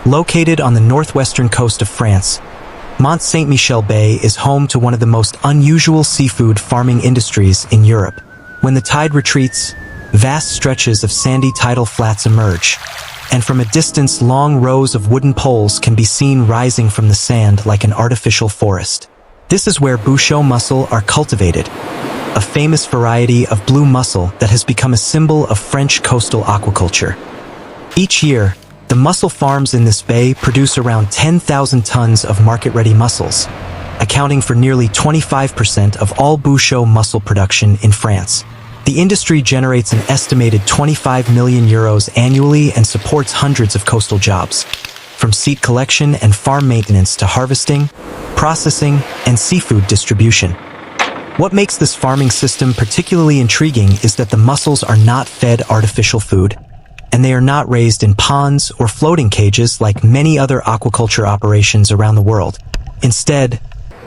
Located on the northwestern coast of France, Mont Saint-Michel Bay is home to one of the most unusual seafood farming industries in Europe. When the tide retreats, vast stretches of sandy tidal flats emerge, and from a distance long rows of wooden poles can be seen rising from the sand like an artificial forest. This is where Bouchot mussel are cultivated, a famous variety of blue mussel that has become a symbol of French coastal aquaculture. Each year, the mussel farms in this bay produce around 10,000 tons of market-ready mussels, accounting for nearly 25% of all Bouchot mussel production in France. The industry generates an estimated 25 million euros annually and supports hundreds of coastal jobs, from seed collection and farm maintenance to harvesting, processing, and seafood distribution. What makes this farming system particularly intriguing is that the mussels are not fed artificial food, and they are not raised in ponds or floating cages like many other aquaculture operations around the world. Instead,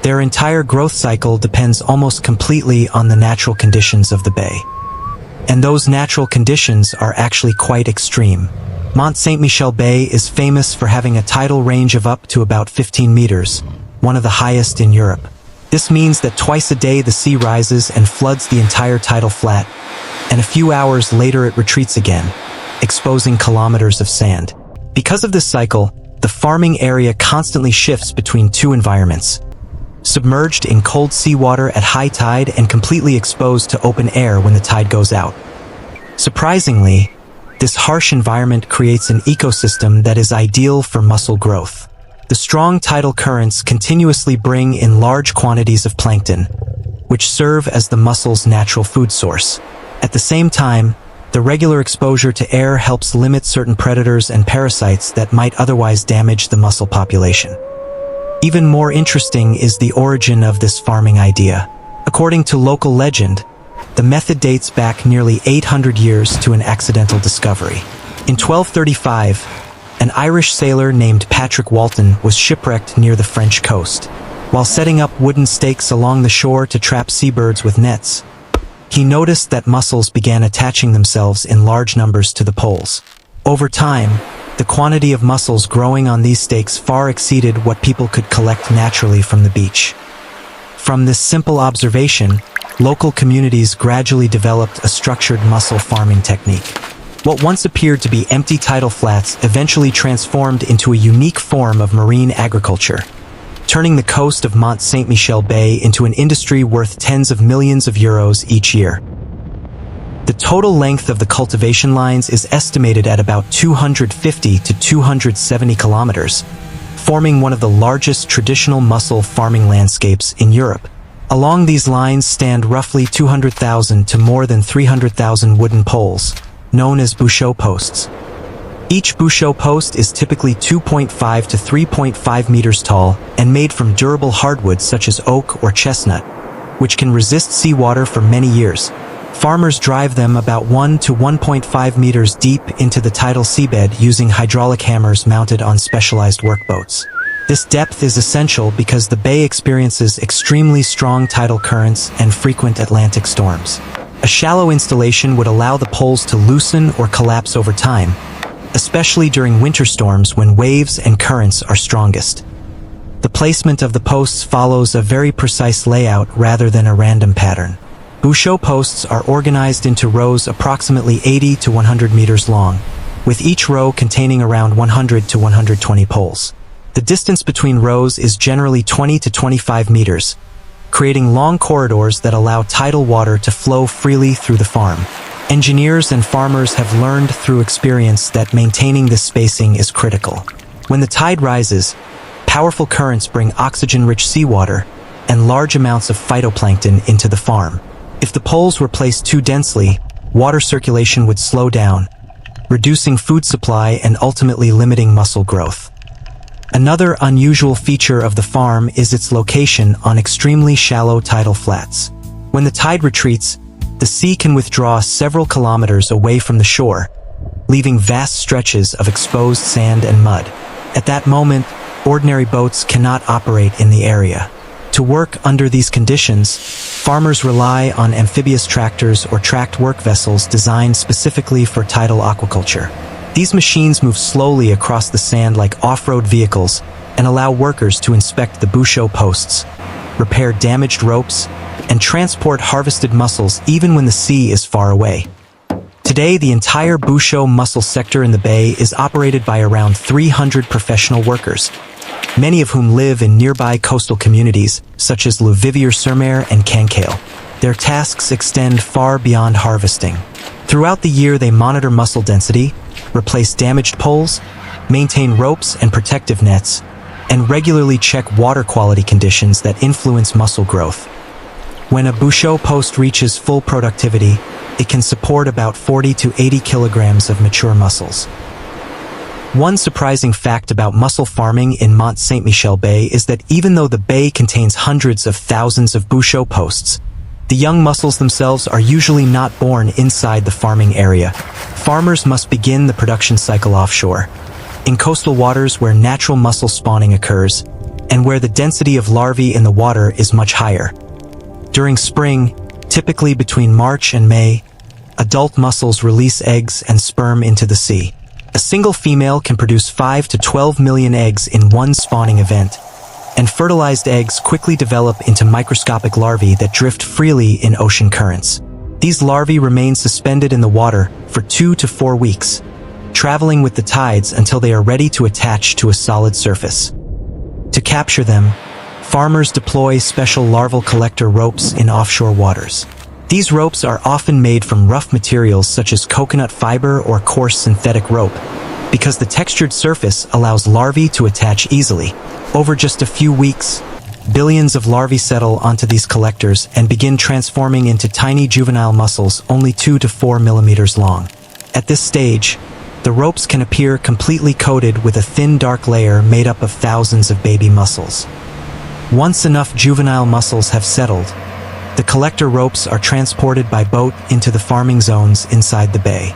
their entire growth cycle depends almost completely on the natural conditions of the bay. And those natural conditions are actually quite extreme. Mont Saint-Michel Bay is famous for having a tidal range of up to about 15 meters, one of the highest in Europe. This means that twice a day the sea rises and floods the entire tidal flat, and a few hours later it retreats again, exposing kilometers of sand. Because of this cycle, the farming area constantly shifts between two environments: submerged in cold seawater at high tide and completely exposed to open air when the tide goes out. Surprisingly, this harsh environment creates an ecosystem that is ideal for mussel growth. The strong tidal currents continuously bring in large quantities of plankton, which serve as the mussel's natural food source. At the same time, the regular exposure to air helps limit certain predators and parasites that might otherwise damage the mussel population. Even more interesting is the origin of this farming idea. According to local legend, the method dates back nearly 800 years to an accidental discovery. In 1235, an Irish sailor named Patrick Walton was shipwrecked near the French coast. While setting up wooden stakes along the shore to trap seabirds with nets, he noticed that mussels began attaching themselves in large numbers to the poles. Over time, the quantity of mussels growing on these stakes far exceeded what people could collect naturally from the beach. From this simple observation, local communities gradually developed a structured mussel farming technique. What once appeared to be empty tidal flats eventually transformed into a unique form of marine agriculture, turning the coast of Mont Saint-Michel Bay into an industry worth tens of millions of euros each year. The total length of the cultivation lines is estimated at about 250 to 270 kilometers, forming one of the largest traditional mussel farming landscapes in Europe. Along these lines stand roughly 200,000 to more than 300,000 wooden poles, known as Bouchot posts. Each Bouchot post is typically 2.5 to 3.5 meters tall and made from durable hardwoods such as oak or chestnut, which can resist seawater for many years. Farmers drive them about 1 to 1.5 meters deep into the tidal seabed using hydraulic hammers mounted on specialized workboats. This depth is essential because the bay experiences extremely strong tidal currents and frequent Atlantic storms. A shallow installation would allow the poles to loosen or collapse over time, especially during winter storms when waves and currents are strongest. The placement of the posts follows a very precise layout rather than a random pattern. Bouchot posts are organized into rows approximately 80 to 100 meters long, with each row containing around 100 to 120 poles. The distance between rows is generally 20 to 25 meters, creating long corridors that allow tidal water to flow freely through the farm. Engineers and farmers have learned through experience that maintaining this spacing is critical. When the tide rises, powerful currents bring oxygen-rich seawater and large amounts of phytoplankton into the farm. If the poles were placed too densely, water circulation would slow down, reducing food supply and ultimately limiting mussel growth. Another unusual feature of the farm is its location on extremely shallow tidal flats. When the tide retreats, the sea can withdraw several kilometers away from the shore, leaving vast stretches of exposed sand and mud. At that moment, ordinary boats cannot operate in the area. To work under these conditions, farmers rely on amphibious tractors or tracked work vessels designed specifically for tidal aquaculture. These machines move slowly across the sand like off-road vehicles and allow workers to inspect the Bouchot posts, repair damaged ropes, and transport harvested mussels even when the sea is far away. Today, the entire Bouchot mussel sector in the bay is operated by around 300 professional workers, many of whom live in nearby coastal communities such as Le Vivier-sur-Mer and Cancale. Their tasks extend far beyond harvesting. Throughout the year, they monitor mussel density, replace damaged poles, maintain ropes and protective nets, and regularly check water quality conditions that influence mussel growth. When a Bouchot post reaches full productivity, it can support about 40 to 80 kilograms of mature mussels. One surprising fact about mussel farming in Mont Saint-Michel Bay is that even though the bay contains hundreds of thousands of Bouchot posts, the young mussels themselves are usually not born inside the farming area. Farmers must begin the production cycle offshore, in coastal waters where natural mussel spawning occurs, and where the density of larvae in the water is much higher. During spring, typically between March and May, adult mussels release eggs and sperm into the sea. A single female can produce 5 to 12 million eggs in one spawning event, and fertilized eggs quickly develop into microscopic larvae that drift freely in ocean currents. These larvae remain suspended in the water for 2 to 4 weeks, traveling with the tides until they are ready to attach to a solid surface. To capture them, farmers deploy special larval collector ropes in offshore waters. These ropes are often made from rough materials such as coconut fiber or coarse synthetic rope, because the textured surface allows larvae to attach easily. Over just a few weeks, billions of larvae settle onto these collectors and begin transforming into tiny juvenile mussels only 2 to 4 millimeters long. At this stage, the ropes can appear completely coated with a thin dark layer made up of thousands of baby mussels. Once enough juvenile mussels have settled, the collector ropes are transported by boat into the farming zones inside the bay.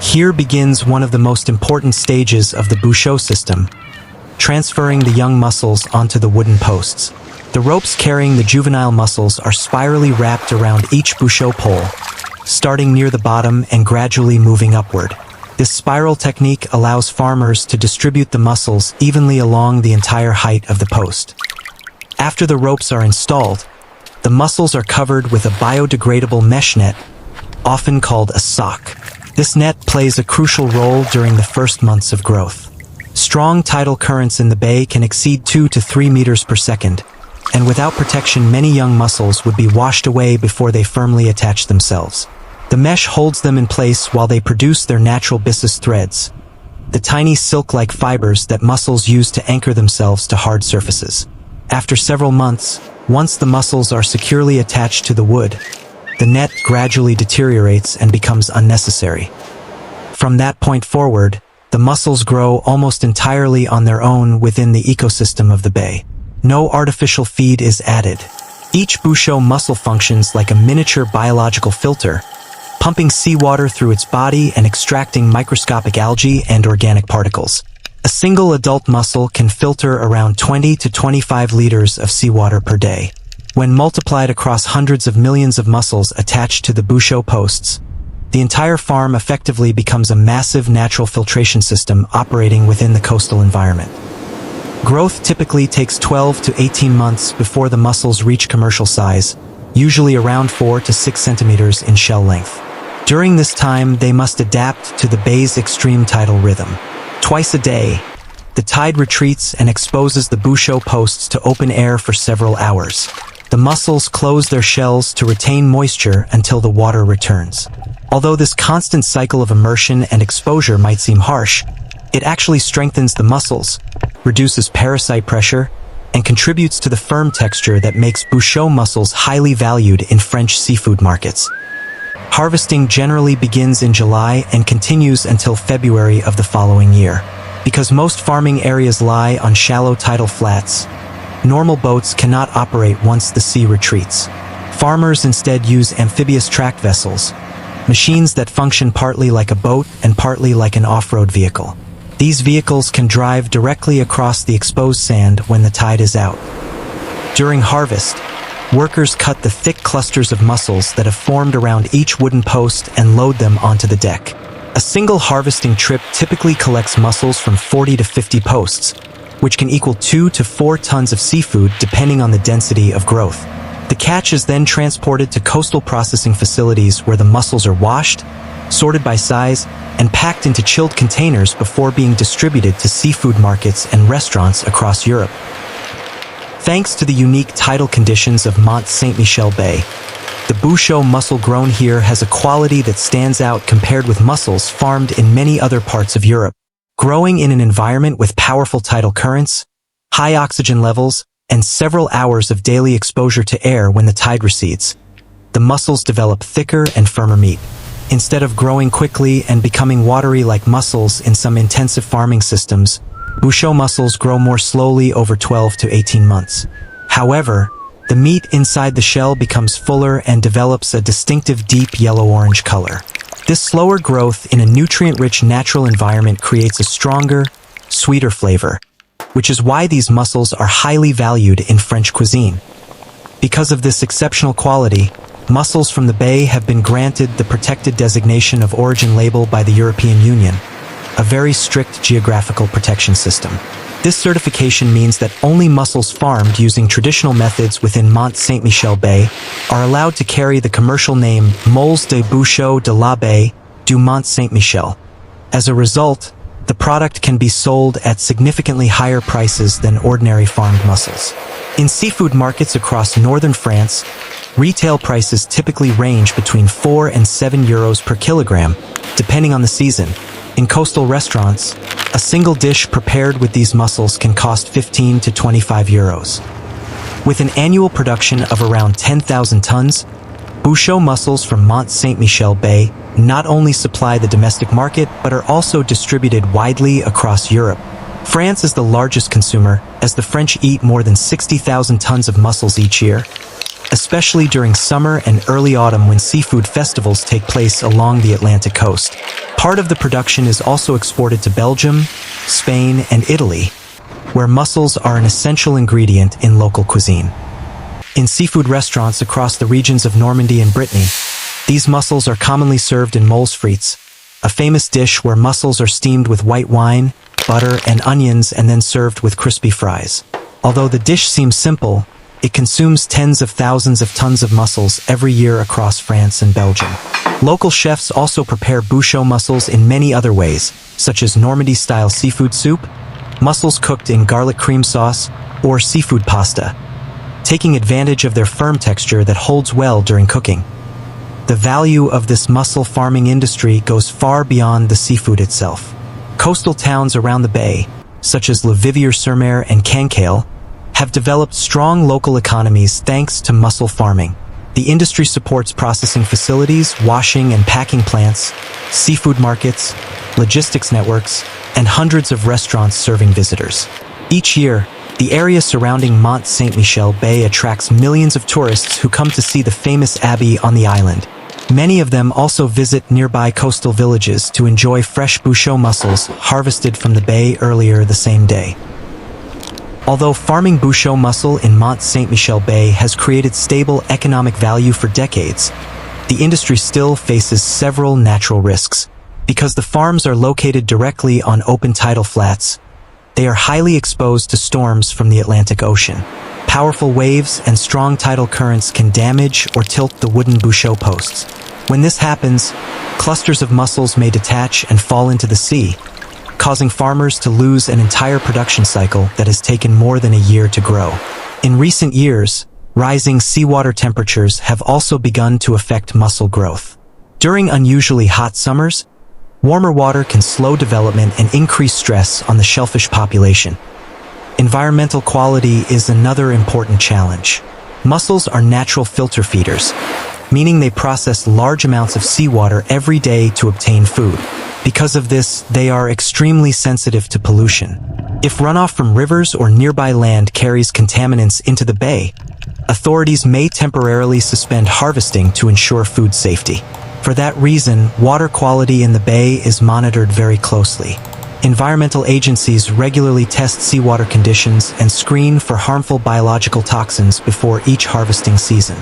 Here begins one of the most important stages of the Bouchot system, transferring the young mussels onto the wooden posts. The ropes carrying the juvenile mussels are spirally wrapped around each Bouchot pole, starting near the bottom and gradually moving upward. This spiral technique allows farmers to distribute the mussels evenly along the entire height of the post. After the ropes are installed, the mussels are covered with a biodegradable mesh net, often called a sock. This net plays a crucial role during the first months of growth. Strong tidal currents in the bay can exceed 2 to 3 meters per second, and without protection, many young mussels would be washed away before they firmly attach themselves. The mesh holds them in place while they produce their natural byssus threads, the tiny silk-like fibers that mussels use to anchor themselves to hard surfaces. After several months, once the mussels are securely attached to the wood, the net gradually deteriorates and becomes unnecessary. From that point forward, the mussels grow almost entirely on their own within the ecosystem of the bay. No artificial feed is added. Each Bouchot mussel functions like a miniature biological filter, pumping seawater through its body and extracting microscopic algae and organic particles. A single adult mussel can filter around 20 to 25 liters of seawater per day. When multiplied across hundreds of millions of mussels attached to the Bouchot posts, the entire farm effectively becomes a massive natural filtration system operating within the coastal environment. Growth typically takes 12 to 18 months before the mussels reach commercial size, usually around 4 to 6 centimeters in shell length. During this time, they must adapt to the bay's extreme tidal rhythm. Twice a day, the tide retreats and exposes the Bouchot posts to open air for several hours. The mussels close their shells to retain moisture until the water returns. Although this constant cycle of immersion and exposure might seem harsh, it actually strengthens the mussels, reduces parasite pressure, and contributes to the firm texture that makes Bouchot mussels highly valued in French seafood markets. Harvesting generally begins in July and continues until February of the following year. Because most farming areas lie on shallow tidal flats, normal boats cannot operate once the sea retreats. Farmers instead use amphibious tracked vessels, machines that function partly like a boat and partly like an off-road vehicle. These vehicles can drive directly across the exposed sand when the tide is out. During harvest, workers cut the thick clusters of mussels that have formed around each wooden post and load them onto the deck. A single harvesting trip typically collects mussels from 40 to 50 posts, which can equal 2 to 4 tons of seafood depending on the density of growth. The catch is then transported to coastal processing facilities where the mussels are washed, sorted by size, and packed into chilled containers before being distributed to seafood markets and restaurants across Europe. Thanks to the unique tidal conditions of Mont Saint-Michel Bay, the Bouchot mussel grown here has a quality that stands out compared with mussels farmed in many other parts of Europe. Growing in an environment with powerful tidal currents, high oxygen levels, and several hours of daily exposure to air when the tide recedes, the mussels develop thicker and firmer meat. Instead of growing quickly and becoming watery like mussels in some intensive farming systems, Bouchot mussels grow more slowly over 12 to 18 months. However, the meat inside the shell becomes fuller and develops a distinctive deep yellow-orange color. This slower growth in a nutrient-rich natural environment creates a stronger, sweeter flavor, which is why these mussels are highly valued in French cuisine. Because of this exceptional quality, mussels from the bay have been granted the protected Designation of Origin label by the European Union, a very strict geographical protection system. This certification means that only mussels farmed using traditional methods within Mont Saint-Michel Bay are allowed to carry the commercial name Moules de Bouchot de la Baie du Mont Saint-Michel. As a result, the product can be sold at significantly higher prices than ordinary farmed mussels. In seafood markets across northern France, retail prices typically range between 4 and 7 euros per kilogram, depending on the season. In coastal restaurants, a single dish prepared with these mussels can cost 15 to 25 euros. With an annual production of around 10,000 tons, Bouchot mussels from Mont Saint-Michel Bay not only supply the domestic market but are also distributed widely across Europe. France is the largest consumer, as the French eat more than 60,000 tons of mussels each year, especially during summer and early autumn when seafood festivals take place along the Atlantic coast. Part of the production is also exported to Belgium, Spain, and Italy, where mussels are an essential ingredient in local cuisine. In seafood restaurants across the regions of Normandy and Brittany, these mussels are commonly served in Moules-frites, a famous dish where mussels are steamed with white wine, butter, and onions and then served with crispy fries. Although the dish seems simple, it consumes tens of thousands of tons of mussels every year across France and Belgium. Local chefs also prepare Bouchot mussels in many other ways, such as Normandy-style seafood soup, mussels cooked in garlic cream sauce, or seafood pasta, taking advantage of their firm texture that holds well during cooking. The value of this mussel farming industry goes far beyond the seafood itself. Coastal towns around the bay, such as Le Vivier-sur-Mer and Cancale, have developed strong local economies thanks to mussel farming. The industry supports processing facilities, washing and packing plants, seafood markets, logistics networks, and hundreds of restaurants serving visitors. Each year, the area surrounding Mont Saint-Michel Bay attracts millions of tourists who come to see the famous abbey on the island. Many of them also visit nearby coastal villages to enjoy fresh Bouchot mussels harvested from the bay earlier the same day. Although farming Bouchot mussel in Mont Saint-Michel Bay has created stable economic value for decades, the industry still faces several natural risks. Because the farms are located directly on open tidal flats, they are highly exposed to storms from the Atlantic Ocean. Powerful waves and strong tidal currents can damage or tilt the wooden Bouchot posts. When this happens, clusters of mussels may detach and fall into the sea, causing farmers to lose an entire production cycle that has taken more than a year to grow. In recent years, rising seawater temperatures have also begun to affect mussel growth. During unusually hot summers, warmer water can slow development and increase stress on the shellfish population. Environmental quality is another important challenge. Mussels are natural filter feeders, meaning they process large amounts of seawater every day to obtain food. Because of this, they are extremely sensitive to pollution. If runoff from rivers or nearby land carries contaminants into the bay, authorities may temporarily suspend harvesting to ensure food safety. For that reason, water quality in the bay is monitored very closely. Environmental agencies regularly test seawater conditions and screen for harmful biological toxins before each harvesting season.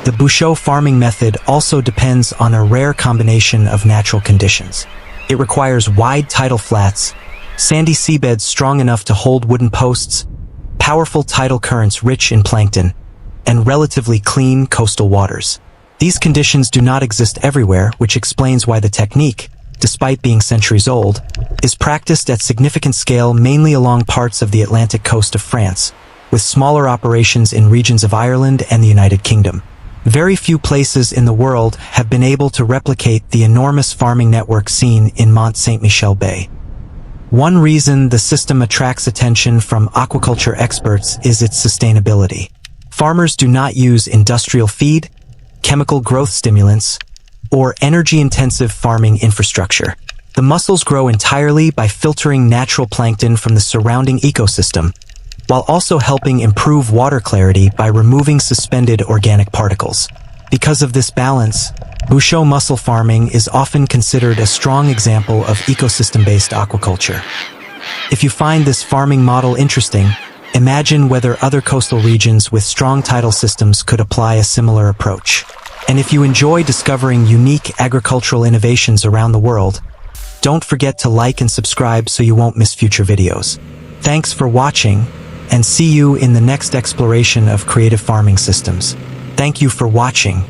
The Bouchot farming method also depends on a rare combination of natural conditions. It requires wide tidal flats, sandy seabeds strong enough to hold wooden posts, powerful tidal currents rich in plankton, and relatively clean coastal waters. These conditions do not exist everywhere, which explains why the technique, despite being centuries old, is practiced at significant scale mainly along parts of the Atlantic coast of France, with smaller operations in regions of Ireland and the United Kingdom. Very few places in the world have been able to replicate the enormous farming network seen in Mont Saint-Michel Bay. One reason the system attracts attention from aquaculture experts is its sustainability. Farmers do not use industrial feed, chemical growth stimulants, or energy-intensive farming infrastructure. The mussels grow entirely by filtering natural plankton from the surrounding ecosystem, while also helping improve water clarity by removing suspended organic particles. Because of this balance, Bouchot mussel farming is often considered a strong example of ecosystem-based aquaculture. If you find this farming model interesting, imagine whether other coastal regions with strong tidal systems could apply a similar approach. And if you enjoy discovering unique agricultural innovations around the world, don't forget to like and subscribe so you won't miss future videos. Thanks for watching, and see you in the next exploration of creative farming systems. Thank you for watching.